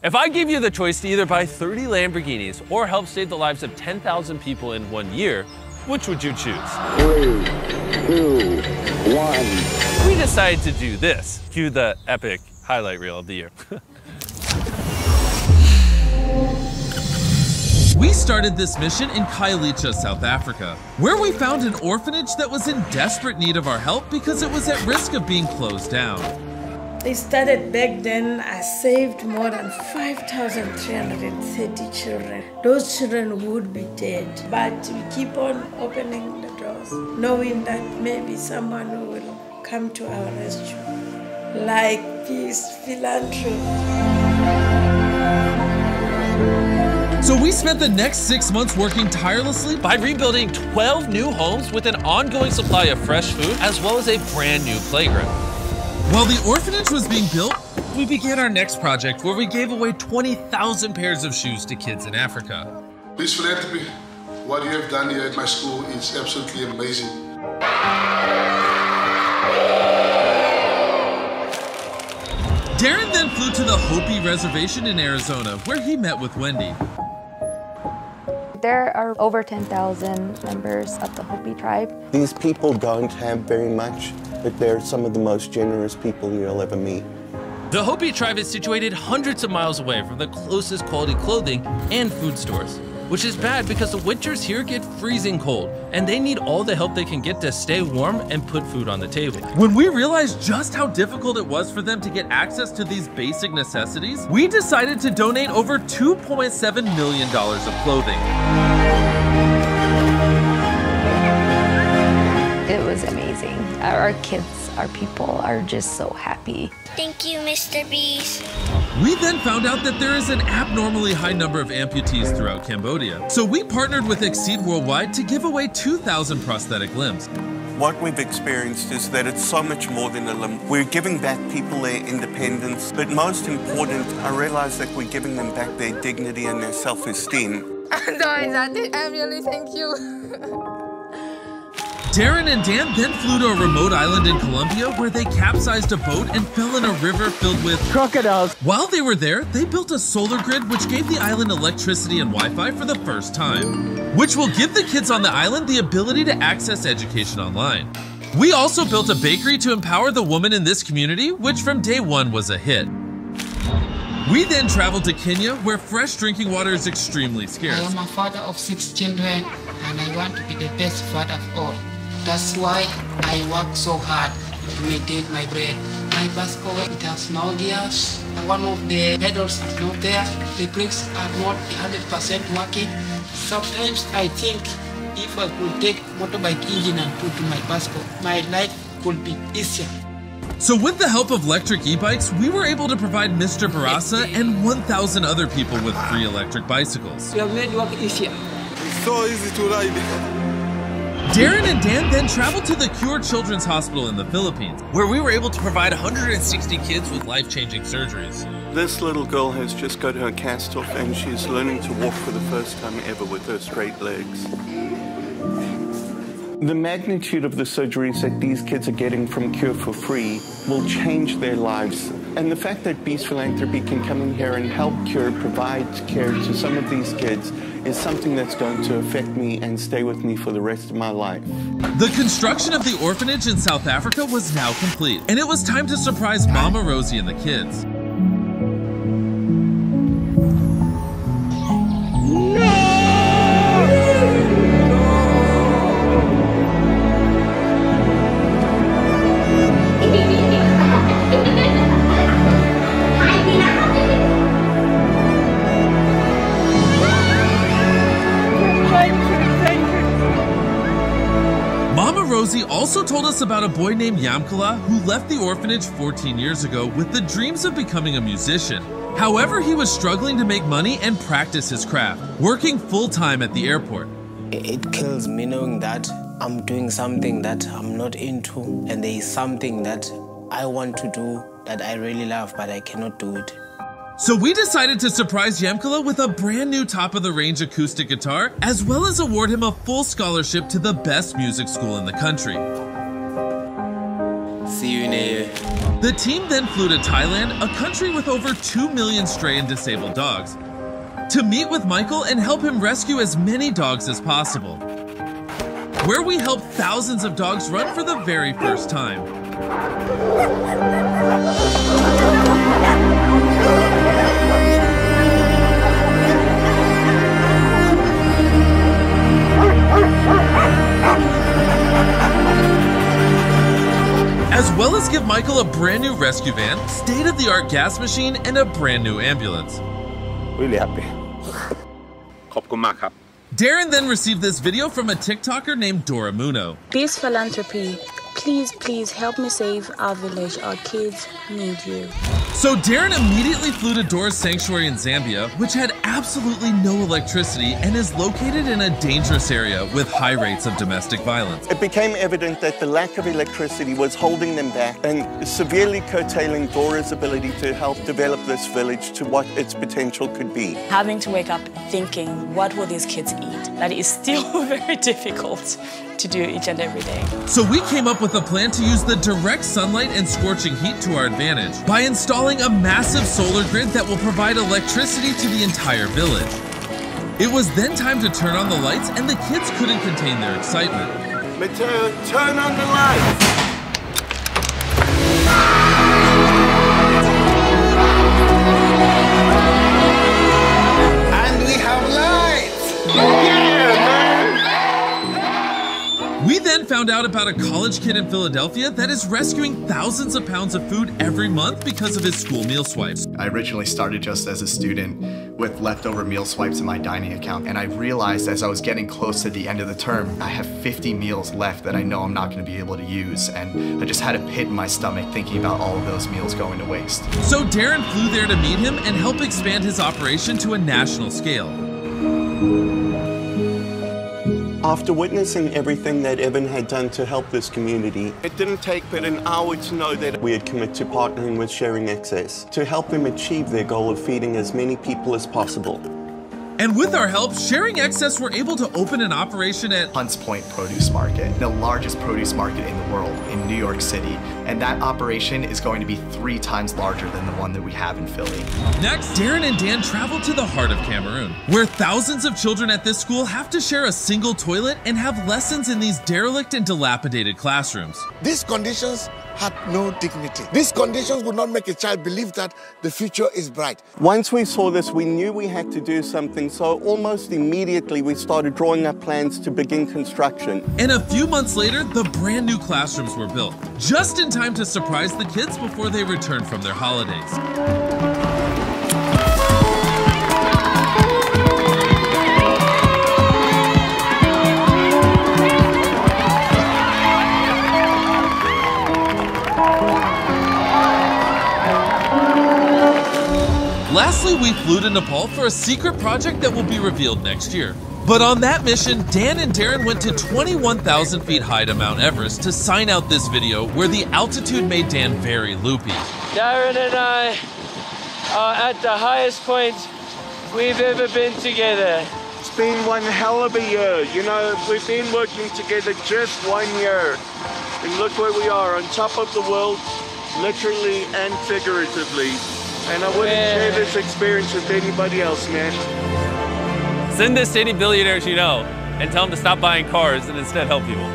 If I gave you the choice to either buy 30 Lamborghinis or help save the lives of 10,000 people in 1 year, which would you choose? 3, 2, 1. We decided to do this. Cue the epic highlight reel of the year. We started this mission in Khayelitsha, South Africa, where we found an orphanage that was in desperate need of our help because it was at risk of being closed down. They started back then. I saved more than 5,330 children. Those children would be dead, but we keep on opening the doors, knowing that maybe someone will come to our rescue, like peace, philanthropy. So we spent the next 6 months working tirelessly by rebuilding 12 new homes with an ongoing supply of fresh food, as well as a brand new playground. While the orphanage was being built, we began our next project where we gave away 20,000 pairs of shoes to kids in Africa. Please philanthropy, what you have done here at my school is absolutely amazing. Darren then flew to the Hopi Reservation in Arizona, where he met with Wendy. There are over 10,000 members of the Hopi tribe. These people don't have very much, but they're some of the most generous people you'll ever meet. The Hopi tribe is situated hundreds of miles away from the closest quality clothing and food stores, which is bad because the winters here get freezing cold, and they need all the help they can get to stay warm and put food on the table. When we realized just how difficult it was for them to get access to these basic necessities, we decided to donate over $2.7 million of clothing. It was amazing. Our kids, our people are just so happy. Thank you, Mr. Beast. We then found out that there is an abnormally high number of amputees throughout Cambodia. So we partnered with Exceed Worldwide to give away 2,000 prosthetic limbs. What we've experienced is that it's so much more than a limb. We're giving back people their independence, but most important, I realize that we're giving them back their dignity and their self-esteem. I'm sorry, Daddy. I really thank you. Darren and Dan then flew to a remote island in Colombia where they capsized a boat and fell in a river filled with crocodiles. While they were there, they built a solar grid which gave the island electricity and Wi-Fi for the first time, which will give the kids on the island the ability to access education online. We also built a bakery to empower the women in this community, which from day one was a hit. We then traveled to Kenya, where fresh drinking water is extremely scarce. I am a father of 6 children, and I want to be the best father of all. That's why I work so hard to maintain my bread. My bicycle, it has no gears. One of the pedals is not there. The brakes are not 100% working. Sometimes I think if I could take motorbike engine and put to my bicycle, my life could be easier. So with the help of electric e-bikes, we were able to provide Mr. Barasa and 1,000 other people with free electric bicycles. We have made work easier. It's so easy to ride. Darren and Dan then traveled to the Cure Children's Hospital in the Philippines, where we were able to provide 160 kids with life-changing surgeries. This little girl has just got her cast off and she's learning to walk for the first time ever with her straight legs. The magnitude of the surgeries that these kids are getting from Cure for free will change their lives. And the fact that Beast Philanthropy can come in here and help Cure provide care to some of these kids is something that's going to affect me and stay with me for the rest of my life. The construction of the orphanage in South Africa was now complete, and it was time to surprise Mama Rosie and the kids. Rosie also told us about a boy named Yamkala who left the orphanage 14 years ago with the dreams of becoming a musician. However, he was struggling to make money and practice his craft, working full-time at the airport. It kills me knowing that I'm doing something that I'm not into, and there is something that I want to do that I really love, but I cannot do it. So we decided to surprise Yamkala with a brand new top-of-the-range acoustic guitar, as well as award him a full scholarship to the best music school in the country. See you in a year. The team then flew to Thailand, a country with over 2 million stray and disabled dogs, to meet with Michael and help him rescue as many dogs as possible, where we helped thousands of dogs run for the very first time. As well as give Michael a brand new rescue van, state-of-the-art gas machine, and a brand new ambulance. Really happy. Darren then received this video from a TikToker named Dora Muno. Beast Philanthropy, please help me save our village. Our kids need you. So Darren immediately flew to Dora's sanctuary in Zambia, which had absolutely no electricity and is located in a dangerous area with high rates of domestic violence. It became evident that the lack of electricity was holding them back and severely curtailing Dora's ability to help develop this village to what its potential could be. Having to wake up thinking, what will these kids eat? That is still very difficult to do each and every day. So we came up with a plan to use the direct sunlight and scorching heat to our advantage by installing a massive solar grid that will provide electricity to the entire village. It was then time to turn on the lights, and the kids couldn't contain their excitement. Mateo, turn on the lights! And we have lights! Yeah, man! We then found out about a college kid in Philadelphia that is rescuing thousands of pounds of food every month because of his school meal swipes. I originally started just as a student with leftover meal swipes in my dining account, and I realized as I was getting close to the end of the term, I have 50 meals left that I know I'm not going to be able to use, and I just had a pit in my stomach thinking about all of those meals going to waste. So Darren flew there to meet him and help expand his operation to a national scale. After witnessing everything that Evan had done to help this community, it didn't take but an hour to know that we had committed to partnering with Sharing Access to help them achieve their goal of feeding as many people as possible. And with our help, Sharing Access were able to open an operation at Hunts Point Produce Market, the largest produce market in the world in New York City. And that operation is going to be 3 times larger than the one that we have in Philly. Next, Darren and Dan traveled to the heart of Cameroon, where thousands of children at this school have to share a single toilet and have lessons in these derelict and dilapidated classrooms. These conditions had no dignity. These conditions would not make a child believe that the future is bright. Once we saw this, we knew we had to do something, so almost immediately we started drawing up plans to begin construction. And a few months later, the brand new classrooms were built, just in time to surprise the kids before they returned from their holidays. Lastly, we flew to Nepal for a secret project that will be revealed next year. But on that mission, Dan and Darren went to 21,000 feet high to Mount Everest to sign out this video where the altitude made Dan very loopy. Darren and I are at the highest point we've ever been together. It's been one hell of a year. You know, we've been working together just 1 year. And look where we are, on top of the world, literally and figuratively. And I wouldn't share this experience with anybody else, man. Send this to any billionaires you know and tell them to stop buying cars and instead help people.